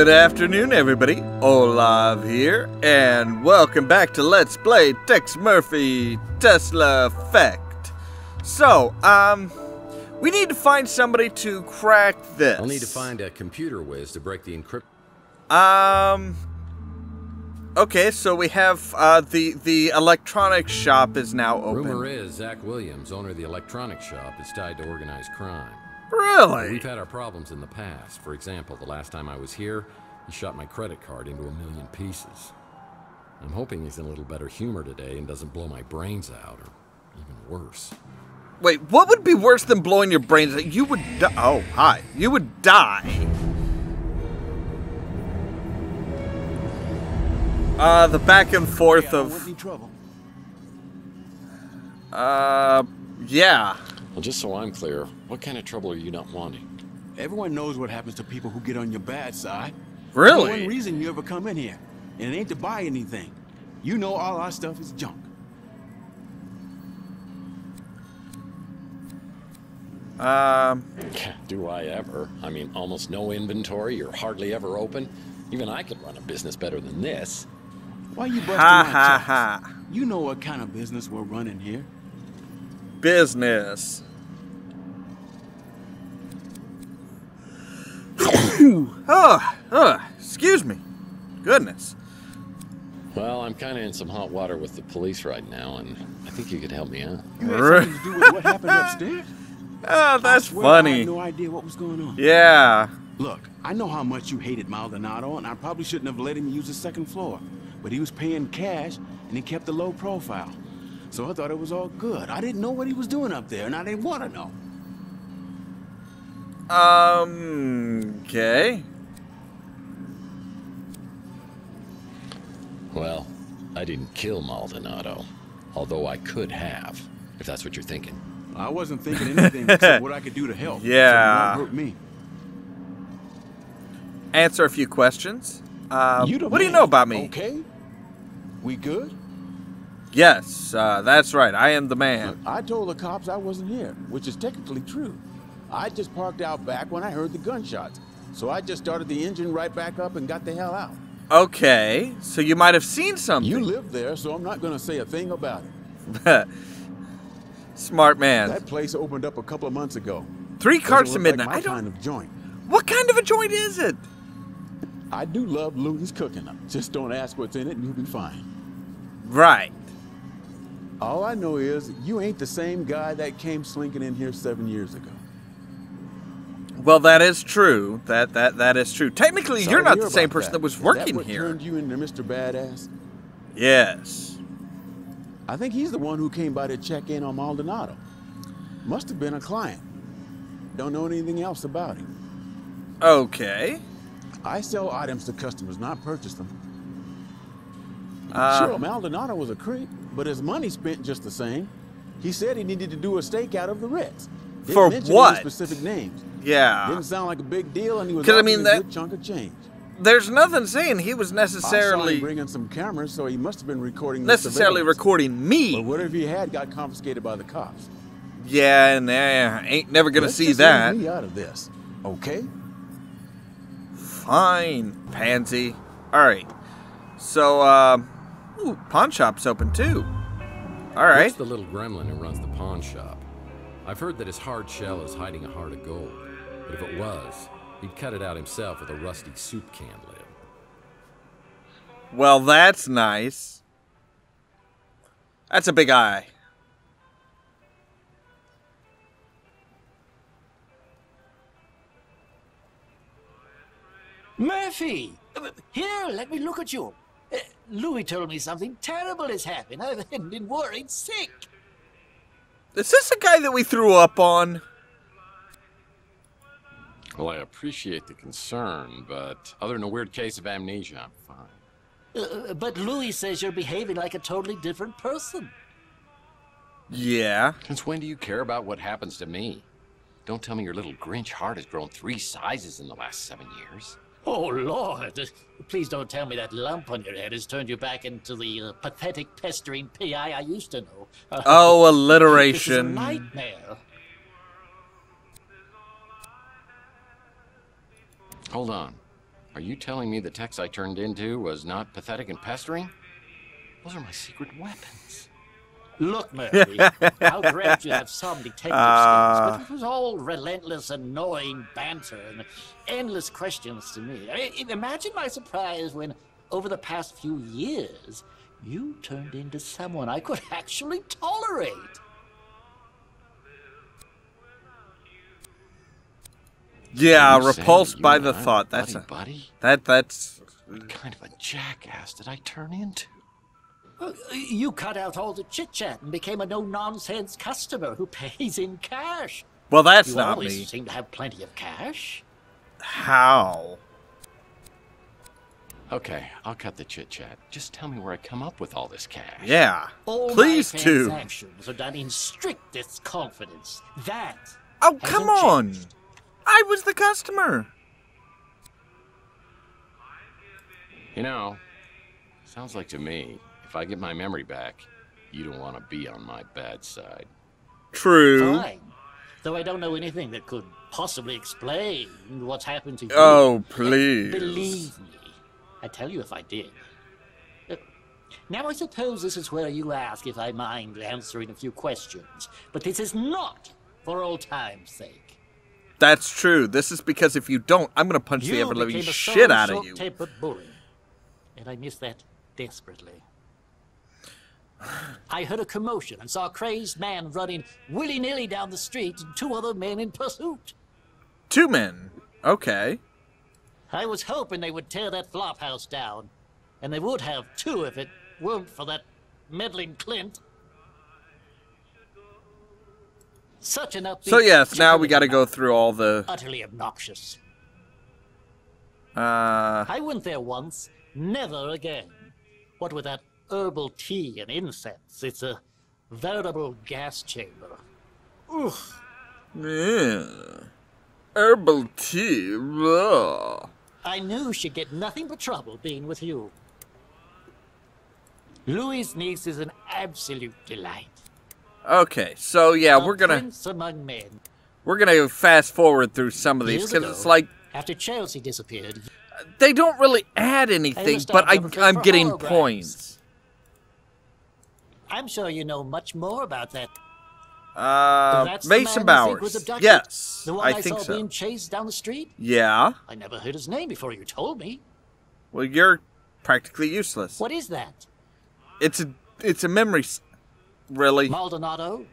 Good afternoon, everybody. Ollamh here, and welcome back to Let's Play Tex Murphy Tesla Effect. So, we need to find somebody to crack this. I'll need to find a computer whiz to break the encryption. Okay, so we have, the electronics shop is now open. Rumor is Zach Williams, owner of the electronics shop, is tied to organized crime. Really? We've had our problems in the past. For example, the last time I was here, he shot my credit card into 1,000,000 pieces. I'm hoping he's in a little better humor today and doesn't blow my brains out, or even worse. Wait, what would be worse than blowing your brains out? You would die. Oh, hi. You would die. The back and forth of... yeah. Well, just so I'm clear, what kind of trouble are you not wanting? Everyone knows what happens to people who get on your bad side. Really? There's one reason you ever come in here, and it ain't to buy anything. You know all our stuff is junk. Do I ever? I mean, almost no inventory, you're hardly ever open. Even I could run a business better than this. Why you busting Ha my ha chops? ha. You know what kind of business we're running here. Business. Excuse me. Goodness. Well, I'm kind of in some hot water with the police right now, and I think you could help me out. You had something to do with what happened upstairs? Oh, that's I swear funny. I had no idea what was going on. Yeah. Look, I know how much you hated Maldonado, and I probably shouldn't have let him use the second floor. But he was paying cash, and he kept a low profile. So I thought it was all good. I didn't know what he was doing up there, and I didn't want to know. Okay. Well, I didn't kill Maldonado, although I could have, if that's what you're thinking. I wasn't thinking anything except what I could do to help. Yeah. So it won't hurt me. Answer a few questions. What do you man. know about me? Okay. We good? Yes, that's right. I am the man. Look, I told the cops I wasn't here, which is technically true. I just parked out back when I heard the gunshots. So I just started the engine right back up and got the hell out. Okay, so you might have seen something. You lived there, so I'm not going to say a thing about it. Smart man. That place opened up a couple of months ago. 3 carts to Doesn't look midnight. like my I don't. kind of joint. What kind of a joint is it? I do love Louie's cooking them. Just don't ask what's in it and you'll be fine. Right. All I know is you ain't the same guy that came slinking in here 7 years ago. Well, that is true. That is true. Technically, Sorry you're to not hear the same about person that was Is working what here. turned you into Mr. Badass? Yes. I think he's the one who came by to check in on Maldonado. Must have been a client. Don't know anything else about him. Okay. I sell items to customers, not purchase them. Sure, Maldonado was a creep, but his money spent just the same. He said he needed to do a stakeout of the Reds. Didn't For mention what? any specific names. Yeah. Didn't sound like a big deal, and he was 'Cause, I offering mean, a that- good chunk of change. There's nothing saying he was I saw necessarily him bringing some cameras, so he must have been recording the surveillance. recording But me. whatever he had got confiscated by the cops. Yeah, and ain't never gonna Let's see just that. leave me out of this, okay? Fine, pansy. All right. So, ooh, pawn shop's open too. All right. What's the little gremlin who runs the pawn shop? I've heard that his hard shell is hiding a heart of gold, but if it was, he'd cut it out himself with a rusty soup can lid. Well, that's nice. That's a big eye. Murphy! Here, let me look at you. Louis told me something terrible has happened. I've been worried sick. Is this the guy that we threw up on? Well, I appreciate the concern, but other than a weird case of amnesia, I'm fine. But Louis says you're behaving like a totally different person. Yeah. Since when do you care about what happens to me? Don't tell me your little Grinch heart has grown 3 sizes in the last 7 years. Oh, Lord. Please don't tell me that lump on your head has turned you back into the pathetic, pestering PI I used to know. Oh, This is a alliteration. nightmare. Hold on. Are you telling me the text I turned into was not pathetic and pestering? Those are my secret weapons. Look, Murphy, I'll grant you have some detective skills, but it was all relentless, annoying banter and endless questions to me. Imagine my surprise when, over the past few years, you turned into someone I could actually tolerate. Yeah, You repulsed by and the I thought. were That's buddy? that's What kind of a jackass did I turn into? You cut out all the chit-chat and became a no-nonsense customer who pays in cash. well, that's You not always me. seem to have plenty of cash. How? Okay, I'll cut the chit-chat. Just tell me where I come up with all this cash. Yeah. All Please my do. transactions are done in strictest confidence. That Oh, hasn't come on. changed. I was the customer. You know, sounds like to me, if I get my memory back, you don't want to be on my bad side. True. Fine. Though I don't know anything that could possibly explain what's happened to you. Oh, please. Believe me, I tell you if I did. Now I suppose this is where you ask if I mind answering a few questions, but this is not for old time's sake. That's true. This is because if you don't, I'm gonna punch the You ever-living became a shit out of you. short-tempered bully, and I miss that desperately. I heard a commotion and saw a crazed man running willy-nilly down the street and 2 other men in pursuit. 2 men. Okay. I was hoping they would tear that flop house down, and they would have too if it weren't for that meddling Clint. Such an upbeat. So yes, now we cheerful got to go man. through all the. Utterly obnoxious. Uh. I went there once, never again. What with that herbal tea and incense, it's a veritable gas chamber. Oof. Yeah. Herbal tea. Raw. I knew she'd get nothing but trouble being with you. Louis' niece is an absolute delight. Okay, so yeah, A we're gonna prince among men. fast forward through some of these Years because ago, it's like after Chelsea disappeared, they don't really add anything, must but have them I'm for getting holograms. points. I'm sure you know much more about that. That's the Mason man you think was Bowers. abducted? Yes, The one I I think saw so. being chased down the street? Yeah. I never heard his name before you told me. Well, you're practically useless. What is that? It's a memory. Really? Maldonado?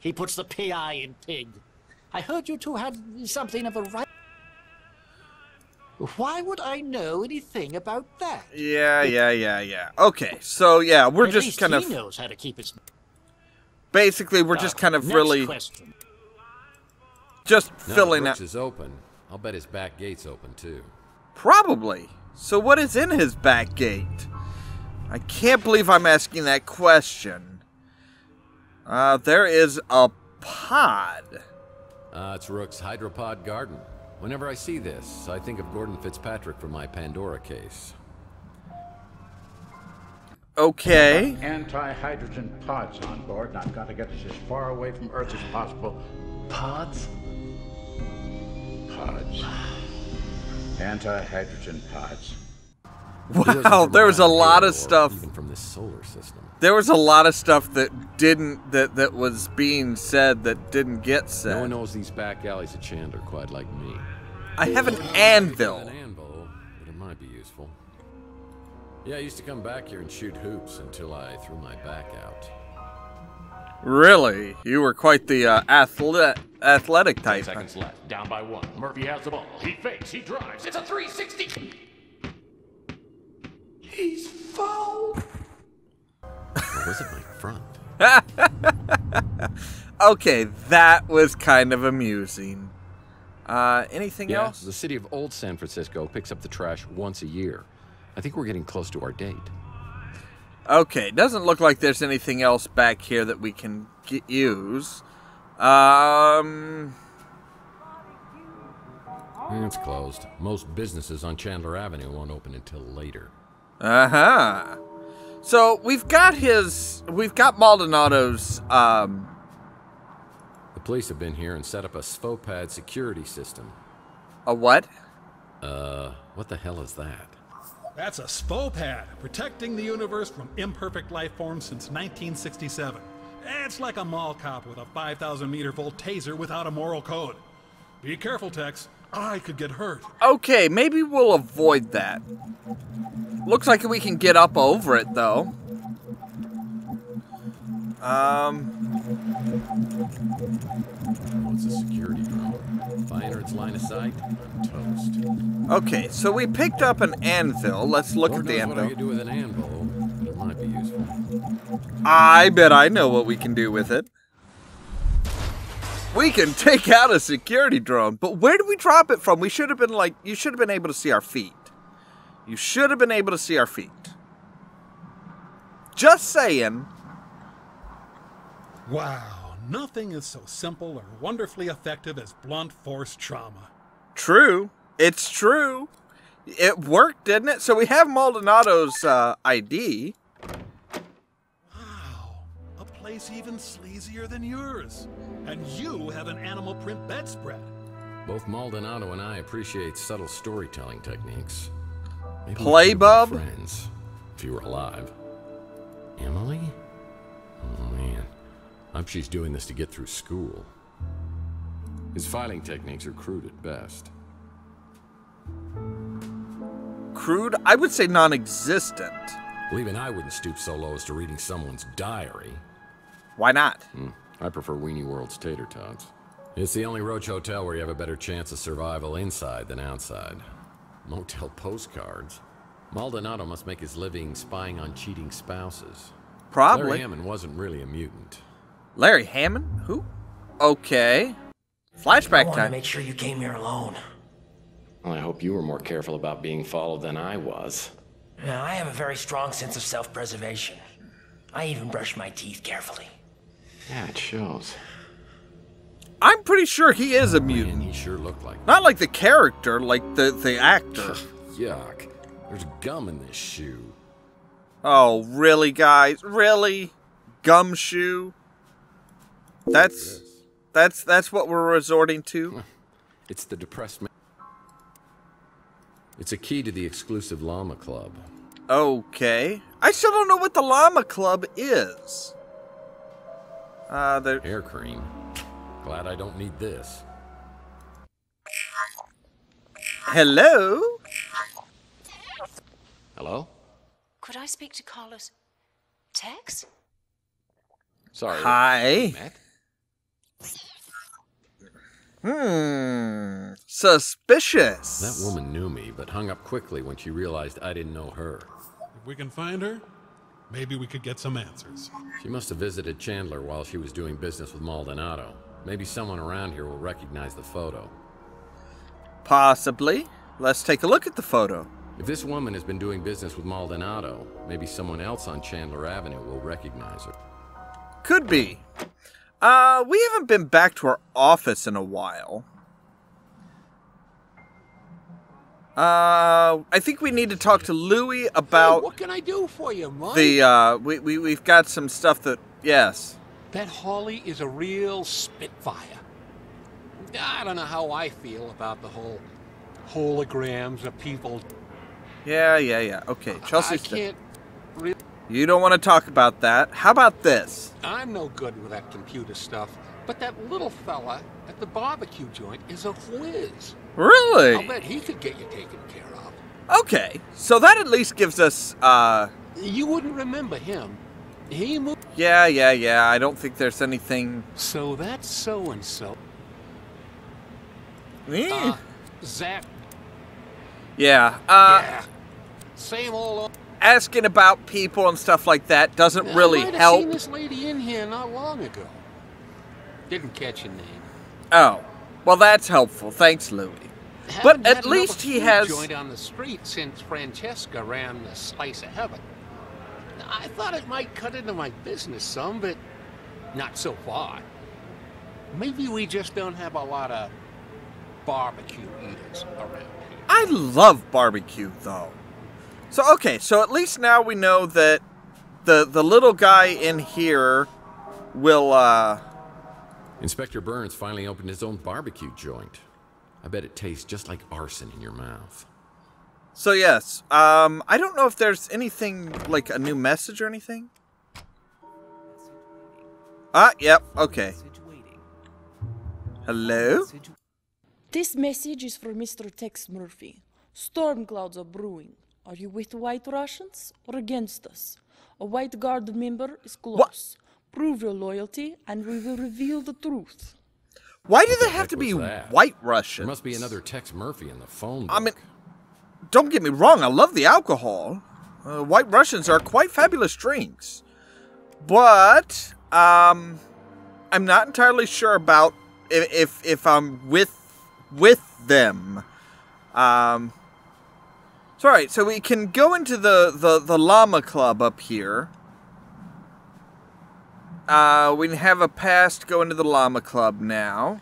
He puts the PI in pig. I heard you two had something of a right. Why would I know anything about that? Yeah. Okay, so yeah, we're At just least kind he of knows how to keep his. basically we're just kind of Next really question. just Now filling that out. Brooks is open, I'll bet his back gate's open too. Probably. So what is in his back gate? I can't believe I'm asking that question. There is a pod. It's Rook's hydropod garden. Whenever I see this, I think of Gordon Fitzpatrick from my Pandora case. Okay. Anti-hydrogen pods on board, and I've got to get us as far away from Earth as possible. Pods? Pods. Anti-hydrogen pods. Wow, there was a lot of stuff. Even from this solar system. There was a lot of stuff that that was being said that didn't get No one said. knows these back alleys of Chandler quite like me. I have an An anvil. anvil, but it might be useful. Yeah, I used to come back here and shoot hoops until I threw my back out. Really? You were quite the athletic 10 type. seconds left. Down by 1. Murphy has the ball. He fakes. He drives. It's a 360. He's fouled. Or was it my front? Okay, that was kind of amusing. Anything Yeah, else? the city of Old San Francisco picks up the trash once a year. I think we're getting close to our date. Okay, doesn't look like there's anything else back here that we can use. It's closed. Most businesses on Chandler Avenue won't open until later. Uh-huh. So we've got Maldonado's, The police have been here and set up a SFOPAD security system. a what? What the hell is that? That's a SPO pad, protecting the universe from imperfect life forms since 1967. It's like a mall cop with a 5,000 meter volt taser without a moral code. Be careful, Tex. I could get hurt. Okay, maybe we'll avoid that. Looks like we can get up over it, though. Oh, it's a security drone. If I enter its line of sight, I'm toast. Okay, so we picked up an anvil. Let's look Lord at the knows what I anvil. could do with an anvil, but it might be useful. I bet I know what we can do with it. We can take out a security drone, but where did we drop it from? We should have been like, you should have been able to see our feet. You should have been able to see our feet. Just saying. Wow, nothing is so simple or wonderfully effective as blunt force trauma. True. It's true. It worked, didn't it? So we have Maldonado's ID. Wow, a place even sleazier than yours. And you have an animal print bedspread. Both Maldonado and I appreciate subtle storytelling techniques. Maybe Play, we could be bub? friends, if you were alive. Emily? Oh, man. I hope she's doing this to get through school. His filing techniques are crude at best. Crude? I would say non-existent. Well, even I wouldn't stoop so low as to reading someone's diary. Why not? I prefer Weenie World's tater tots. It's the only roach hotel where you have a better chance of survival inside than outside. Motel postcards. Maldonado must make his living spying on cheating spouses. Probably. Larry Hammond wasn't really a mutant. Larry Hammond? Who? Okay. I Flashback want to time. make sure you came here alone. Well, I hope you were more careful about being followed than I was. Now, I have a very strong sense of self-preservation. I even brush my teeth carefully. Yeah, it shows. I'm pretty sure he is a Man, mutant. he sure looked like Not like the character, like the actor. Yuck. There's gum in this shoe. Oh, really, guys? Really? Gumshoe? That's what we're resorting to? It's the depressed man. It's a key to the exclusive llama club. Okay. I still don't know what the llama club is. Hair cream. Glad I don't need this. Hello? Hello? Could I speak to Carlos? Tex? Sorry. Hi. Matt? Suspicious. That woman knew me, but hung up quickly when she realized I didn't know her. If we can find her, maybe we could get some answers. She must have visited Chandler while she was doing business with Maldonado. Maybe someone around here will recognize the photo. Possibly. Let's take a look at the photo. If this woman has been doing business with Maldonado, maybe someone else on Chandler Avenue will recognize her. Could be. We haven't been back to our office in a while. I think we need to talk to Louie about Hey, what can I do for you, Mike? we've got some stuff that, yes. That Holly is a real spitfire. I don't know how I feel about the whole holograms of people. Yeah. Okay, Chelsea. I can't really... You don't want to talk about that. How about this? I'm no good with that computer stuff, but that little fella at the barbecue joint is a whiz. Really? I'll bet he could get you taken care of. Okay, so that at least gives us, You wouldn't remember him. He moved... Yeah, I don't think there's anything... So that's so-and-so. Zach. Yeah, Yeah. Same old... asking about people and stuff like that doesn't really I might have help. seen this lady in here not long ago. Didn't catch your name. Oh, well that's helpful. Thanks, Louie. Haven't But at had least another he food has... joint on the street since Francesca ran the Slice of Heaven. I thought it might cut into my business some, but not so far. Maybe we just don't have a lot of barbecue eaters around here. I love barbecue, though. So, okay, so at least now we know that the little guy in here will, Inspector Burns finally opened his own barbecue joint. I bet it tastes just like arson in your mouth. So yes, I don't know if there's anything, like a new message or anything. Yep, okay. Hello? This message is for Mr. Tex Murphy. Storm clouds are brewing. Are you with the White Russians or against us? A White Guard member is close. What? Prove your loyalty and we will reveal the truth. Why do they have to be White Russians? There must be another Tex Murphy in the phone book. I mean, don't get me wrong, I love the alcohol. White Russians are quite fabulous drinks. But, I'm not entirely sure about if I'm with them. So alright, so we can go into the Llama Club up here. We can have a pass to go into the Llama Club now.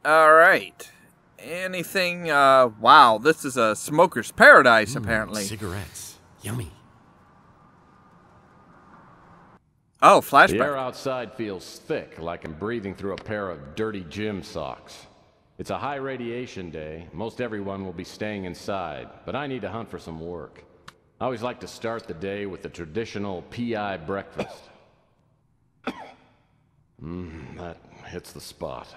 Alright. Anything, wow, this is a smoker's paradise, apparently. Cigarettes. Yummy. Oh, flashback. The air outside feels thick, like I'm breathing through a pair of dirty gym socks. It's a high radiation day. Most everyone will be staying inside, but I need to hunt for some work. I always like to start the day with the traditional PI breakfast. That hits the spot.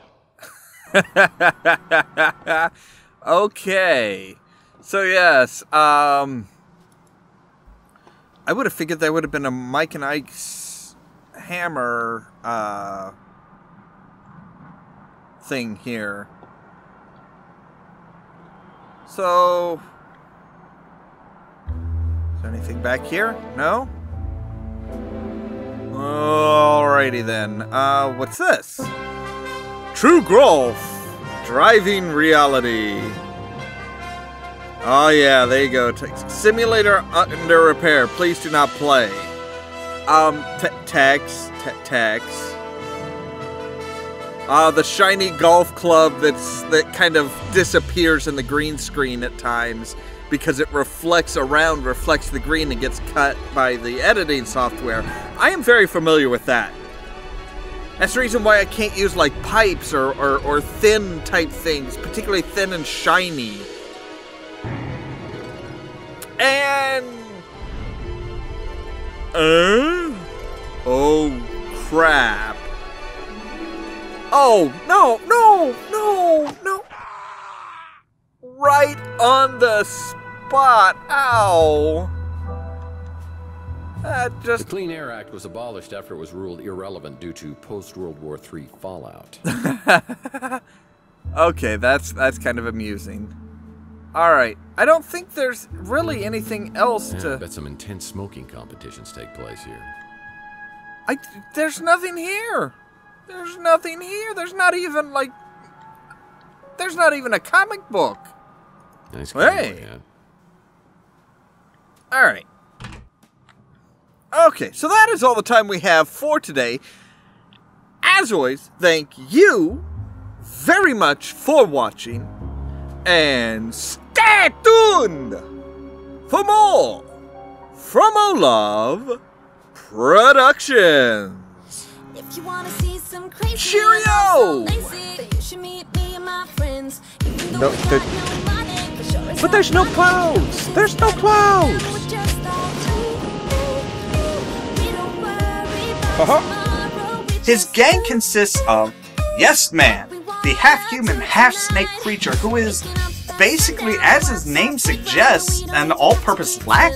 Okay. So yes, I would have figured there would have been a Mike and Ike's hammer thing here. So, is there anything back here? No? Alrighty then. What's this? True Growth. Driving Reality. Oh yeah, there you go. Simulator under repair. Please do not play. Tax. The shiny golf club that kind of disappears in the green screen at times because it reflects the green and gets cut by the editing software. I am very familiar with that. That's the reason why I can't use like pipes or thin type things, particularly thin and shiny. And oh crap. Oh, no. Right on the spot. Ow. The Clean Air Act was abolished after it was ruled irrelevant due to post-World War III fallout. Okay, that's kind of amusing. Alright, I don't think there's really anything else to... I bet some intense smoking competitions take place here. There's nothing here. There's nothing here. There's not even, like... There's not even a comic book. Nice. Hey. Alright. Okay, so that is all the time we have for today. As always, thank you very much for watching. And stay tuned for more from Ollamh Productions. If you want to see some crazy, cheerio! You should meet me and my friends. No, but there's no clouds! There's no clouds! His gang consists of Yes Man, the half-human, half-snake creature who is basically, as his name suggests, an all-purpose black